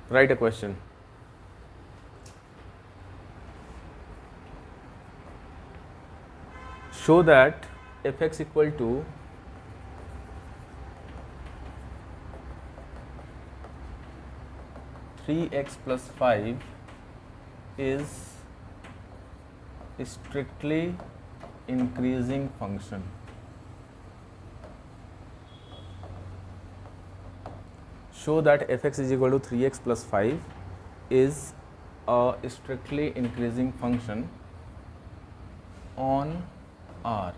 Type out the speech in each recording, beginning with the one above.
Write a question. Show that fx equal to 3x plus 5 is strictly increasing function. Show that fx is equal to 3x plus 5 is a strictly increasing function on R.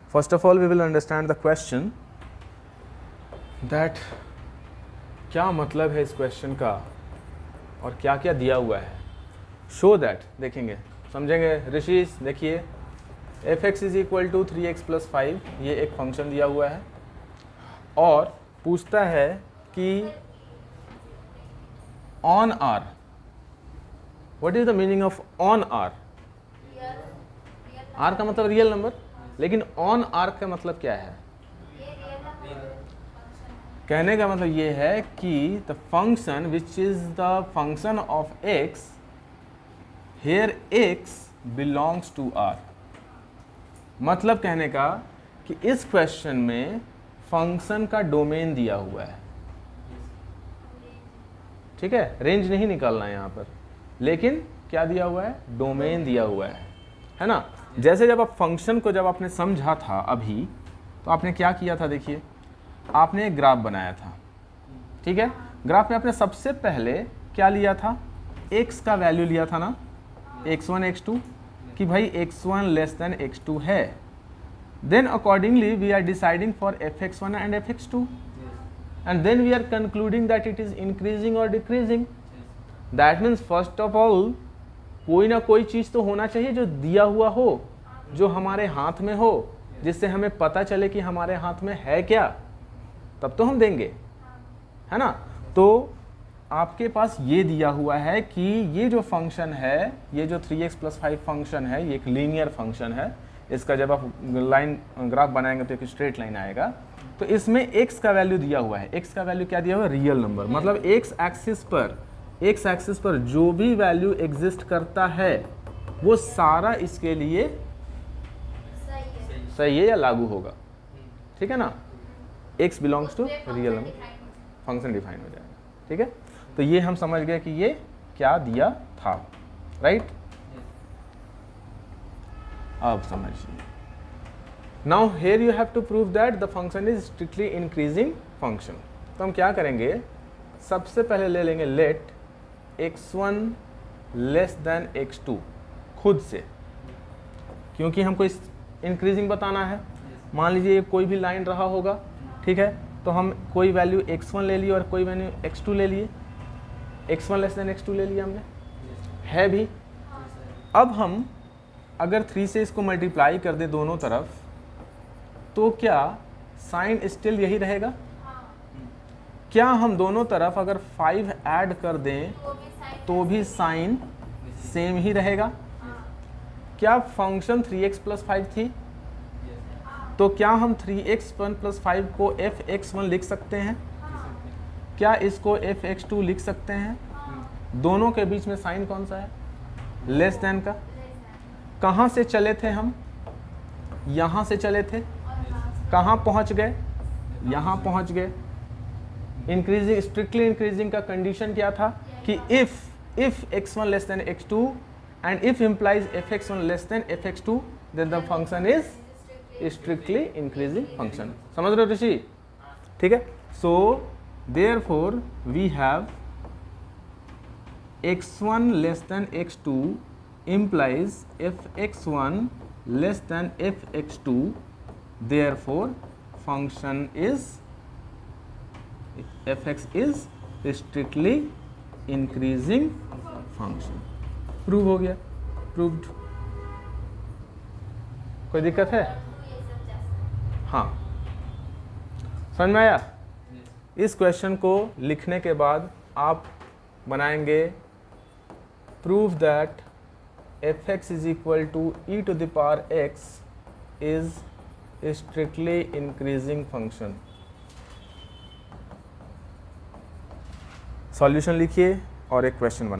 First of all, we will understand the question that क्या मतलब है इस question का और क्या क्या दिया हुआ है. शो दैट देखेंगे, समझेंगे. ऋषि देखिए, F X is equal to 3x plus 5, ये एक फंक्शन दिया हुआ है और पूछता है कि on R, what is the meaning of on R. R का मतलब रियल नंबर, लेकिन ऑन आर का मतलब क्या है. कहने का मतलब ये है कि the function which is the function of X, here X belongs to R. मतलब कहने का कि इस क्वेश्चन में फंक्शन का डोमेन दिया हुआ है. ठीक है, रेंज नहीं निकालना है यहाँ पर, लेकिन क्या दिया हुआ है, डोमेन दिया हुआ है ना. जैसे जब आप फंक्शन को जब आपने समझा था अभी, तो आपने क्या किया था, देखिए आपने एक ग्राफ बनाया था. ठीक है, ग्राफ में आपने सबसे पहले क्या लिया था, x का वैल्यू लिया था ना, x1 x2, कि भाई x1 लेस देन x2 है. Then accordingly we are deciding for fx1 and fx2, and then we are concluding that it is increasing or decreasing. That means first of all कोई ना कोई चीज़ तो होना चाहिए जो दिया हुआ हो, जो हमारे हाथ में हो, जिससे हमें पता चले कि हमारे हाथ में है क्या, तब तो हम देंगे, है ना. तो आपके पास ये दिया हुआ है कि ये जो फंक्शन है, ये जो 3x प्लस 5 फंक्शन है, ये एक लीनियर फंक्शन है. इसका जब आप लाइन ग्राफ बनाएंगे तो एक स्ट्रेट लाइन आएगा. तो इसमें x का वैल्यू दिया हुआ है. x का वैल्यू क्या दिया हुआ है, रियल नंबर. मतलब x एक्सिस पर जो भी वैल्यू एग्जिस्ट करता है वो सारा इसके लिए सही है या लागू होगा. ठीक है ना. x belongs to real number, function define हो जाएगा. ठीक है, तो ये हम समझ गए कि ये क्या दिया था. राइट, अब समझिए. Now here you have to prove that the function is strictly increasing function. तो हम क्या करेंगे, सबसे पहले ले लेंगे late x1 less than x2 खुद से, क्योंकि हमको इस इंक्रीजिंग बताना है. मान लीजिए कोई भी लाइन रहा होगा, ठीक है, तो हम कोई वैल्यू x1 ले लिए और कोई वैल्यू x2 ले लिए. x1 लेस देन x2 ले लिया हमने, है भी. अब हम अगर 3 से इसको मल्टीप्लाई कर दे दोनों तरफ, तो क्या साइन स्टिल यही रहेगा. क्या हम दोनों तरफ अगर 5 ऐड कर दें तो भी साइन सेम ही रहेगा. क्या फंक्शन 3x प्लस 5 थी, तो क्या हम 3x1 प्लस 5 को fx1 लिख सकते हैं. क्या इसको fx2 लिख सकते हैं. दोनों के बीच में साइन कौन सा है, लेस देन का. कहाँ से चले थे हम, यहाँ से चले थे. कहाँ पहुँच गए, यहाँ पहुँच गए. इंक्रीजिंग, स्ट्रिक्टली इंक्रीजिंग का कंडीशन क्या था कि if x1 less than x2 and if implies fx1 less than fx2, then the function is strictly increasing function. समझ रहे हो ऋषि. ठीक है, so therefore we have x1 less than x2 implies fx1 less than fx2, therefore function is fx is strictly increasing function. Prove हो गया, proved. कोई दिक्कत है. हाँ, समझ में आया. इस क्वेश्चन को लिखने के बाद आप बनाएंगे prove that fx is equal to e to the power x is a strictly increasing function. Solution लिखिए और एक क्वेश्चन बना